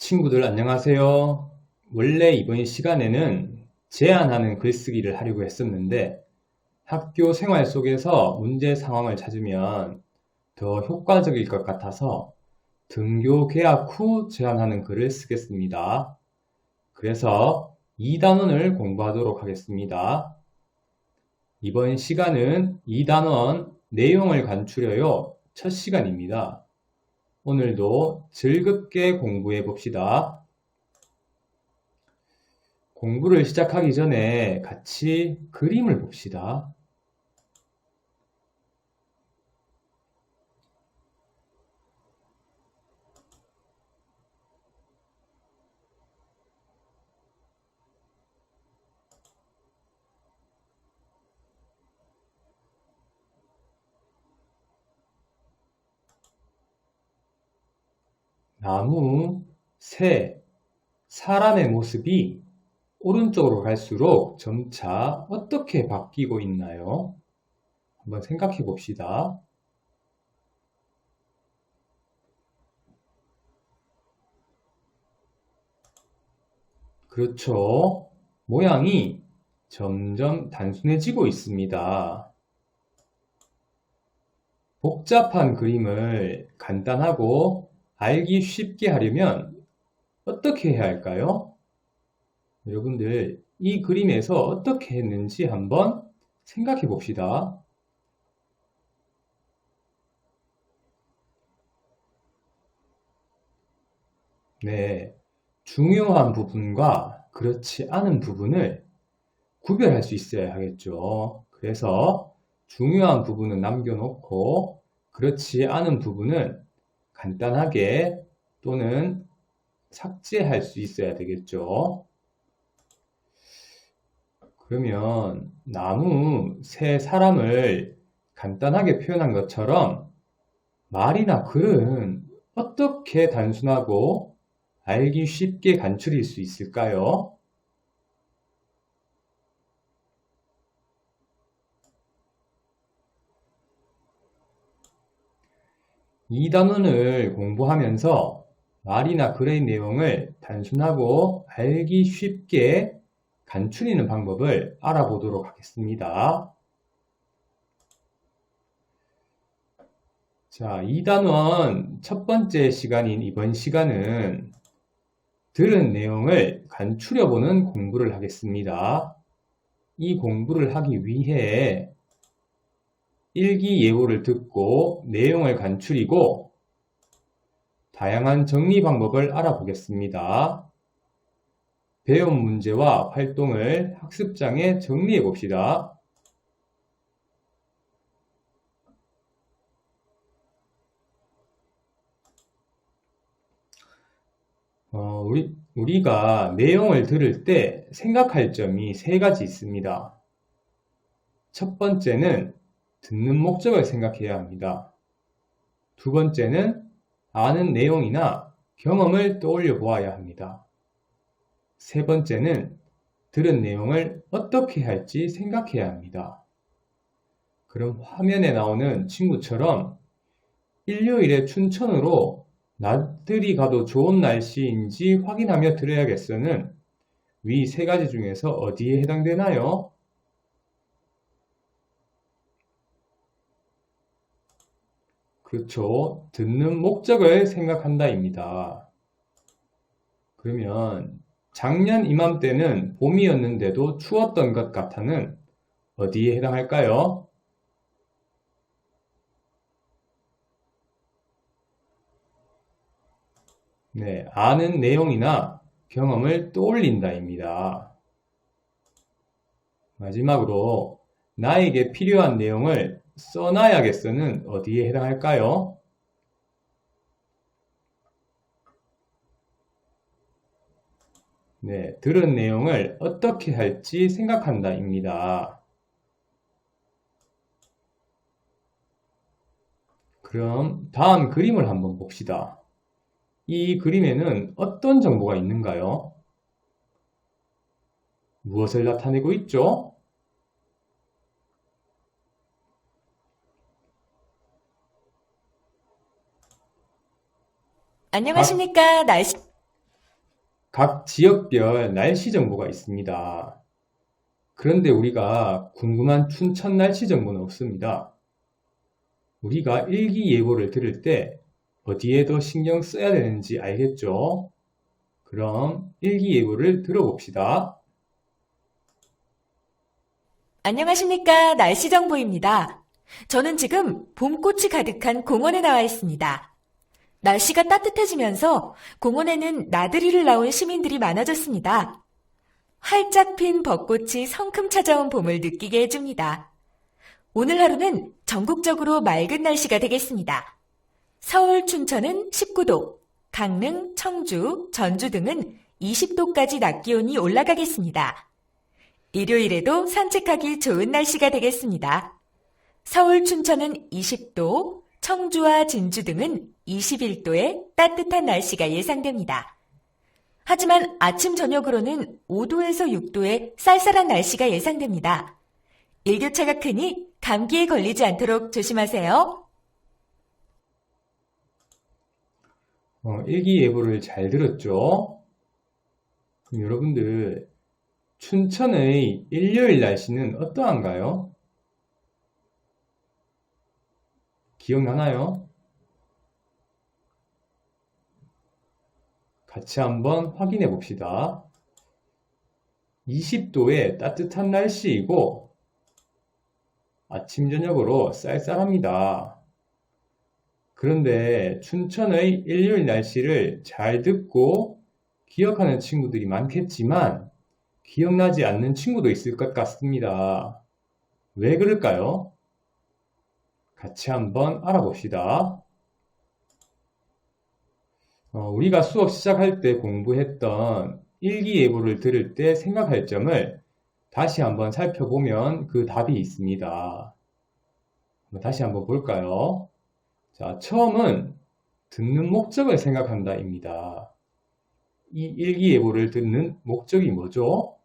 친구들 안녕하세요. 원래 이번 시간에는 제안하는 글쓰기를 하려고 했었는데 학교 생활 속에서 문제 상황을 찾으면 더 효과적일 것 같아서 등교 개학 후 제안하는 글을 쓰겠습니다. 그래서 2단원을 공부하도록 하겠습니다. 이번 시간은 2단원 내용을 간추려요 첫 시간입니다. 오늘도 즐겁게 공부해 봅시다. 공부를 시작하기 전에 같이 그림을 봅시다. 나무, 새, 사람의 모습이 오른쪽으로 갈수록 점차 어떻게 바뀌고 있나요? 한번 생각해 봅시다. 그렇죠. 모양이 점점 단순해지고 있습니다. 복잡한 그림을 간단하고 알기 쉽게 하려면 어떻게 해야 할까요? 여러분들, 이 그림에서 어떻게 했는지 한번 생각해 봅시다. 네, 중요한 부분과 그렇지 않은 부분을 구별할 수 있어야 하겠죠. 그래서 중요한 부분은 남겨놓고 그렇지 않은 부분은 간단하게 또는 삭제할 수 있어야 되겠죠. 그러면 나무, 새, 사람을 간단하게 표현한 것처럼 말이나 글은 어떻게 단순하고 알기 쉽게 간추릴 수 있을까요? 이 단원을 공부하면서 말이나 글의 내용을 단순하고 알기 쉽게 간추리는 방법을 알아보도록 하겠습니다. 자, 2단원 첫 번째 시간인 이번 시간은 들은 내용을 간추려보는 공부를 하겠습니다. 이 공부를 하기 위해 일기예보를 듣고 내용을 간추리고 다양한 정리 방법을 알아보겠습니다. 배운 문제와 활동을 학습장에 정리해 봅시다. 우리가 내용을 들을 때 생각할 점이 세 가지 있습니다. 첫 번째는 듣는 목적을 생각해야 합니다. 두 번째는 아는 내용이나 경험을 떠올려 보아야 합니다. 세 번째는 들은 내용을 어떻게 할지 생각해야 합니다. 그럼 화면에 나오는 친구처럼 일요일에 춘천으로 나들이 가도 좋은 날씨인지 확인하며 들어야겠어는 위 세 가지 중에서 어디에 해당되나요? 그렇죠. 듣는 목적을 생각한다입니다. 그러면 작년 이맘때는 봄이었는데도 추웠던 것 같아는 어디에 해당할까요? 네, 아는 내용이나 경험을 떠올린다입니다. 마지막으로 나에게 필요한 내용을 써놔야겠어는 어디에 해당할까요? 네, 들은 내용을 어떻게 할지 생각한다입니다. 그럼 다음 그림을 한번 봅시다. 이 그림에는 어떤 정보가 있는가요? 무엇을 나타내고 있죠? 학, 안녕하십니까. 날씨 각 지역별 날씨 정보가 있습니다. 그런데 우리가 궁금한 춘천 날씨 정보는 없습니다. 우리가 일기예보를 들을 때 어디에 더 신경 써야 되는지 알겠죠? 그럼 일기예보를 들어봅시다. 안녕하십니까. 날씨 정보입니다. 저는 지금 봄꽃이 가득한 공원에 나와 있습니다. 날씨가 따뜻해지면서 공원에는 나들이를 나온 시민들이 많아졌습니다. 활짝 핀 벚꽃이 성큼 찾아온 봄을 느끼게 해줍니다. 오늘 하루는 전국적으로 맑은 날씨가 되겠습니다. 서울, 춘천은 19도, 강릉, 청주, 전주 등은 20도까지 낮 기온이 올라가겠습니다. 일요일에도 산책하기 좋은 날씨가 되겠습니다. 서울, 춘천은 20도, 청주와 진주 등은 21도의 따뜻한 날씨가 예상됩니다. 하지만 아침 저녁으로는 5도에서 6도의 쌀쌀한 날씨가 예상됩니다. 일교차가 크니 감기에 걸리지 않도록 조심하세요. 일기예보를 잘 들었죠? 그럼 여러분들, 춘천의 일요일 날씨는 어떠한가요? 기억나나요? 같이 한번 확인해 봅시다. 20도의 따뜻한 날씨이고 아침 저녁으로 쌀쌀합니다. 그런데 춘천의 일요일 날씨를 잘 듣고 기억하는 친구들이 많겠지만 기억나지 않는 친구도 있을 것 같습니다. 왜 그럴까요? 같이 한번 알아봅시다. 우리가 수업 시작할 때 공부했던 일기예보를 들을 때 생각할 점을 다시 한번 살펴보면 그 답이 있습니다. 다시 한번 볼까요? 자, 처음은 듣는 목적을 생각한다입니다. 이 일기예보를 듣는 목적이 뭐죠?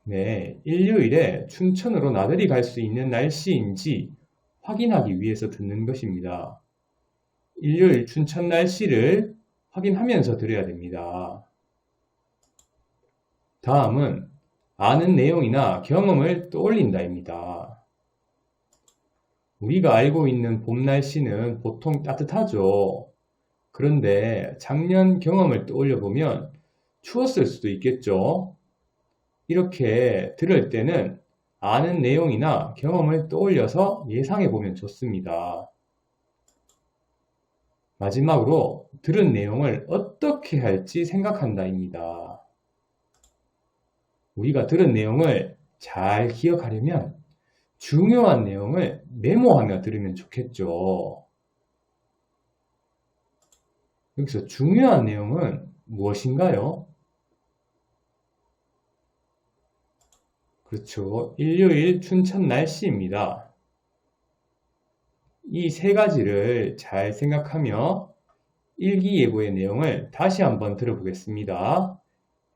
네, 일요일에 춘천으로 나들이 갈 수 있는 날씨인지 확인하기 위해서 듣는 것입니다. 일요일 춘천 날씨를 확인하면서 들어야 됩니다. 다음은 아는 내용이나 경험을 떠올린다입니다. 우리가 알고 있는 봄 날씨는 보통 따뜻하죠. 그런데 작년 경험을 떠올려 보면 추웠을 수도 있겠죠. 이렇게 들을 때는 아는 내용이나 경험을 떠올려서 예상해 보면 좋습니다. 마지막으로 들은 내용을 어떻게 할지 생각한다입니다. 우리가 들은 내용을 잘 기억하려면 중요한 내용을 메모하며 들으면 좋겠죠. 여기서 중요한 내용은 무엇인가요? 그렇죠. 일요일 춘천 날씨입니다. 이 세 가지를 잘 생각하며 일기예보의 내용을 다시 한번 들어보겠습니다.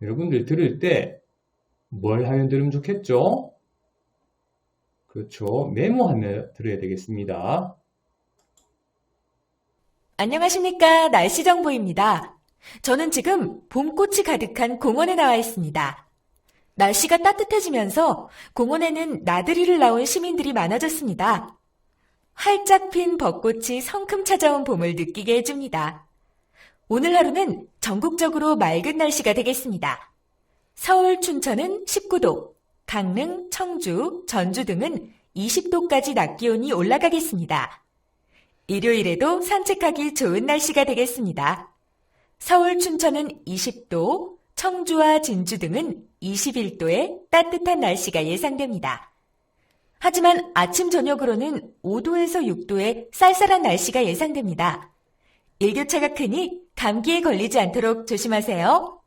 여러분들 들을 때 뭘 하면 들으면 좋겠죠? 그렇죠. 메모하며 들어야 되겠습니다. 안녕하십니까. 날씨 정보입니다. 저는 지금 봄꽃이 가득한 공원에 나와 있습니다. 날씨가 따뜻해지면서 공원에는 나들이를 나온 시민들이 많아졌습니다. 활짝 핀 벚꽃이 성큼 찾아온 봄을 느끼게 해줍니다. 오늘 하루는 전국적으로 맑은 날씨가 되겠습니다. 서울, 춘천은 19도, 강릉, 청주, 전주 등은 20도까지 낮 기온이 올라가겠습니다. 일요일에도 산책하기 좋은 날씨가 되겠습니다. 서울, 춘천은 20도, 청주와 진주 등은 21도의 따뜻한 날씨가 예상됩니다. 하지만 아침 저녁으로는 5도에서 6도의 쌀쌀한 날씨가 예상됩니다. 일교차가 크니 감기에 걸리지 않도록 조심하세요.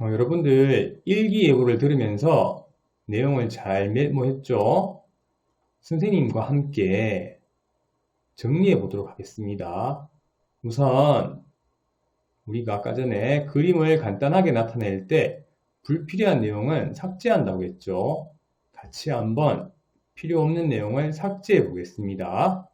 여러분들 일기예보를 들으면서 내용을 잘 메모했죠? 선생님과 함께 정리해 보도록 하겠습니다. 우선 우리가 아까 전에 그림을 간단하게 나타낼 때 불필요한 내용은 삭제한다고 했죠. 같이 한번 필요 없는 내용을 삭제해 보겠습니다.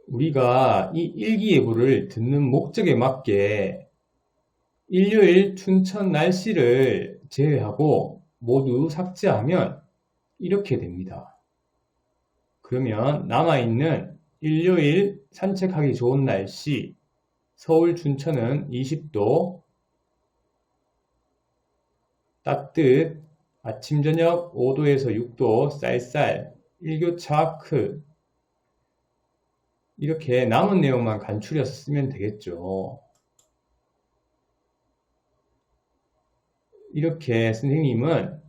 우리가 이 일기예보를 듣는 목적에 맞게 일요일 춘천 날씨를 제외하고 모두 삭제하면 이렇게 됩니다. 그러면 남아있는 일요일 산책하기 좋은 날씨, 서울 춘천은 20도, 따뜻, 아침 저녁 5도에서 6도, 쌀쌀, 일교차 크, 이렇게 남은 내용만 간추려서 쓰면 되겠죠. 이렇게 선생님은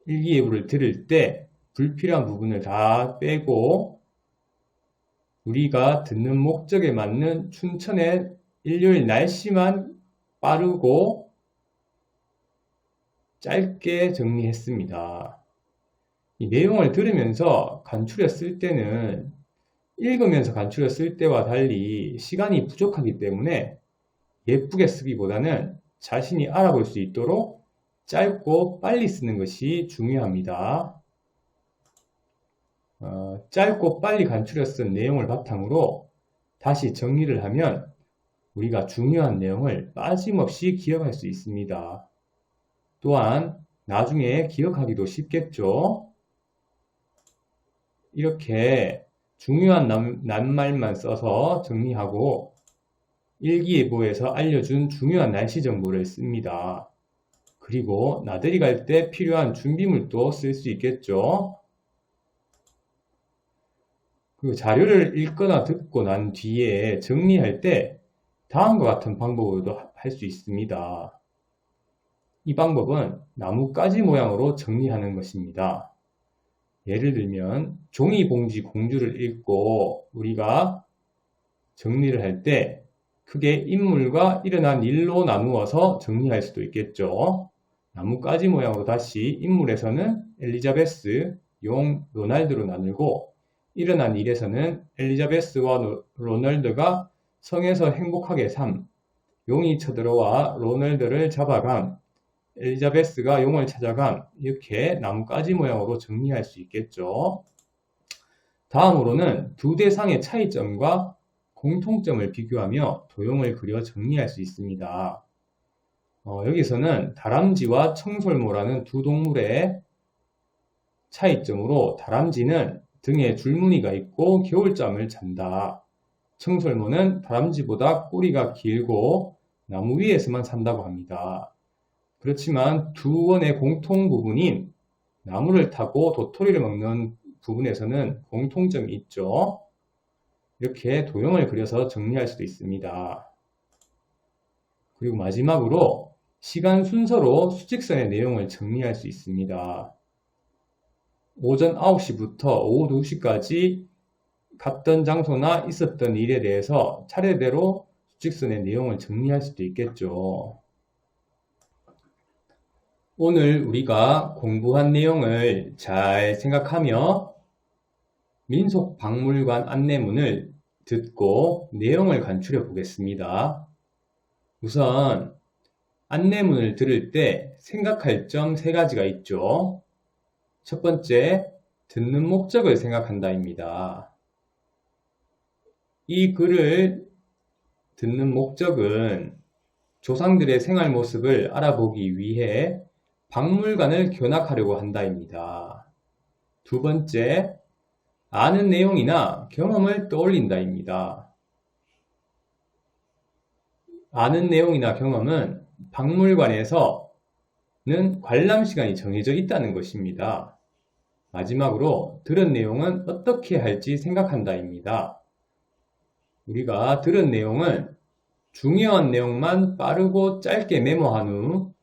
일기예보를 들을 때 불필요한 부분을 다 빼고 우리가 듣는 목적에 맞는 춘천의 일요일 날씨만 빠르고 짧게 정리했습니다. 이 내용을 들으면서 간추려 쓸 때는 읽으면서 간추려 쓸 때와 달리 시간이 부족하기 때문에 예쁘게 쓰기보다는 자신이 알아볼 수 있도록 짧고 빨리 쓰는 것이 중요합니다. 짧고 빨리 간추려 쓴 내용을 바탕으로 다시 정리를 하면 우리가 중요한 내용을 빠짐없이 기억할 수 있습니다. 또한 나중에 기억하기도 쉽겠죠. 이렇게 중요한 낱말만 써서 정리하고 일기예보에서 알려준 중요한 날씨 정보를 씁니다. 그리고 나들이 갈 때 필요한 준비물도 쓸 수 있겠죠. 그 자료를 읽거나 듣고 난 뒤에 정리할 때 다음과 같은 방법으로도 할 수 있습니다. 이 방법은 나뭇가지 모양으로 정리하는 것입니다. 예를 들면 종이봉지 공주를 읽고 우리가 정리를 할 때 크게 인물과 일어난 일로 나누어서 정리할 수도 있겠죠. 나뭇가지 모양으로 다시 인물에서는 엘리자베스, 용, 로날드로 나누고 일어난 일에서는 엘리자베스와 로널드가 성에서 행복하게 삶, 용이 쳐들어와 로널드를 잡아감, 엘리자베스가 용을 찾아감, 이렇게 나뭇가지 모양으로 정리할 수 있겠죠. 다음으로는 두 대상의 차이점과 공통점을 비교하며 도형을 그려 정리할 수 있습니다. 여기서는 다람쥐와 청설모라는 두 동물의 차이점으로 다람쥐는 등에 줄무늬가 있고 겨울잠을 잔다. 청설모는 다람쥐보다 꼬리가 길고 나무 위에서만 산다고 합니다. 그렇지만 두 원의 공통 부분인 나무를 타고 도토리를 먹는 부분에서는 공통점이 있죠. 이렇게 도형을 그려서 정리할 수도 있습니다. 그리고 마지막으로 시간 순서로 수직선의 내용을 정리할 수 있습니다. 오전 9시부터 오후 2시까지 갔던 장소나 있었던 일에 대해서 차례대로 수직선의 내용을 정리할 수도 있겠죠. 오늘 우리가 공부한 내용을 잘 생각하며 민속박물관 안내문을 듣고 내용을 간추려 보겠습니다. 우선 안내문을 들을 때 생각할 점 3가지가 있죠. 첫 번째, 듣는 목적을 생각한다입니다. 이 글을 듣는 목적은 조상들의 생활 모습을 알아보기 위해 박물관을 견학하려고 한다입니다. 두 번째, 아는 내용이나 경험을 떠올린다입니다. 아는 내용이나 경험은 박물관에서는 관람 시간이 정해져 있다는 것입니다. 마지막으로 들은 내용은 어떻게 할지 생각한다입니다. 우리가 들은 내용은 중요한 내용만 빠르고 짧게 메모한 후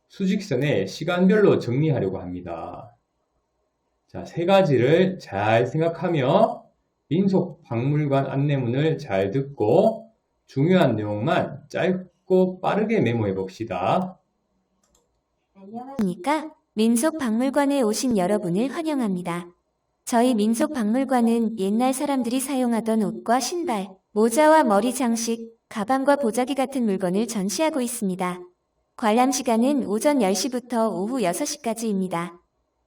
수직선에 시간별로 정리하려고 합니다. 자, 세 가지를 잘 생각하며 민속박물관 안내문을 잘 듣고 중요한 내용만 짧고 빠르게 메모해 봅시다. 안녕하십니까? 민속박물관에 오신 여러분을 환영합니다. 저희 민속박물관은 옛날 사람들이 사용하던 옷과 신발, 모자와 머리 장식, 가방과 보자기 같은 물건을 전시하고 있습니다. 관람 시간은 오전 10시부터 오후 6시까지입니다.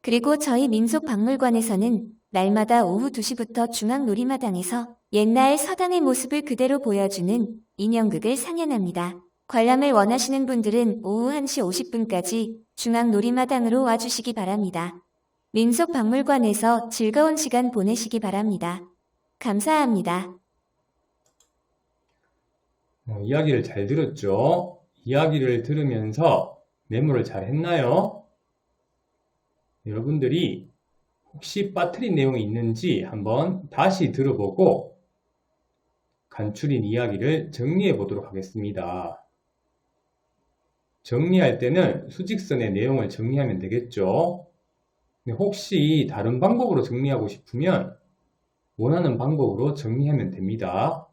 그리고 저희 민속박물관에서는 날마다 오후 2시부터 중앙 놀이마당에서 옛날 서당의 모습을 그대로 보여주는 인형극을 상연합니다. 관람을 원하시는 분들은 오후 1시 50분까지 중앙 놀이마당으로 와주시기 바랍니다. 민속박물관에서 즐거운 시간 보내시기 바랍니다. 감사합니다. 이야기를 잘 들었죠? 이야기를 들으면서 메모를 잘 했나요? 여러분들이 혹시 빠뜨린 내용이 있는지 한번 다시 들어보고 간추린 이야기를 정리해 보도록 하겠습니다. 정리할 때는 수직선의 내용을 정리하면 되겠죠? 혹시 다른 방법으로 정리하고 싶으면 원하는 방법으로 정리하면 됩니다.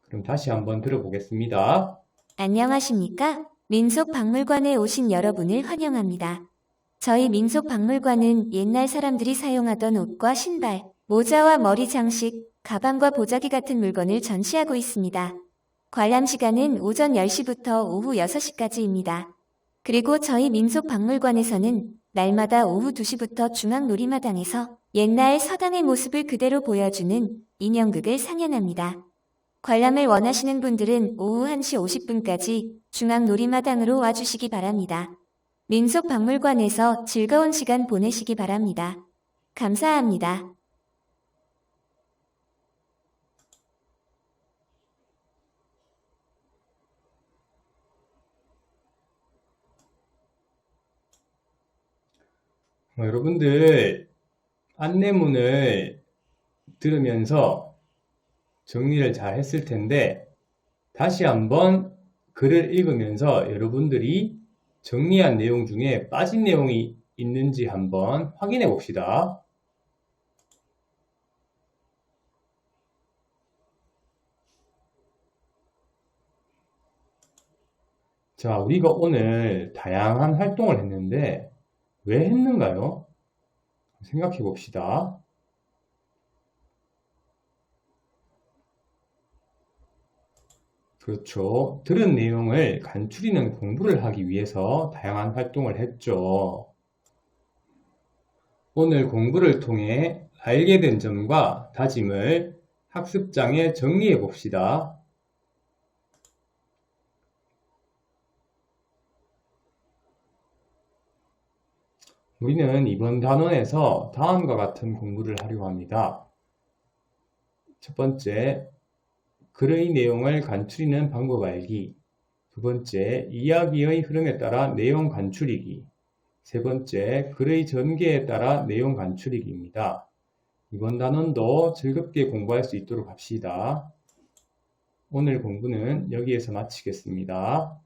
그럼 다시 한번 들어보겠습니다. 안녕하십니까? 민속박물관에 오신 여러분을 환영합니다. 저희 민속박물관은 옛날 사람들이 사용하던 옷과 신발, 모자와 머리 장식, 가방과 보자기 같은 물건을 전시하고 있습니다. 관람 시간은 오전 10시부터 오후 6시까지입니다. 그리고 저희 민속박물관에서는 날마다 오후 2시부터 중앙 놀이마당에서 옛날 서당의 모습을 그대로 보여주는 인형극을 상연합니다. 관람을 원하시는 분들은 오후 1시 50분까지 중앙 놀이마당으로 와주시기 바랍니다. 민속박물관에서 즐거운 시간 보내시기 바랍니다. 감사합니다. 여러분들 안내문을 들으면서 정리를 잘 했을 텐데 다시 한번 글을 읽으면서 여러분들이 정리한 내용 중에 빠진 내용이 있는지 한번 확인해 봅시다. 자, 우리가 오늘 다양한 활동을 했는데 왜 했는가요? 생각해 봅시다. 그렇죠. 들은 내용을 간추리는 공부를 하기 위해서 다양한 활동을 했죠. 오늘 공부를 통해 알게 된 점과 다짐을 학습장에 정리해 봅시다. 우리는 이번 단원에서 다음과 같은 공부를 하려고 합니다. 첫 번째, 글의 내용을 간추리는 방법 알기. 두 번째, 이야기의 흐름에 따라 내용 간추리기. 세 번째, 글의 전개에 따라 내용 간추리기입니다. 이번 단원도 즐겁게 공부할 수 있도록 합시다. 오늘 공부는 여기에서 마치겠습니다.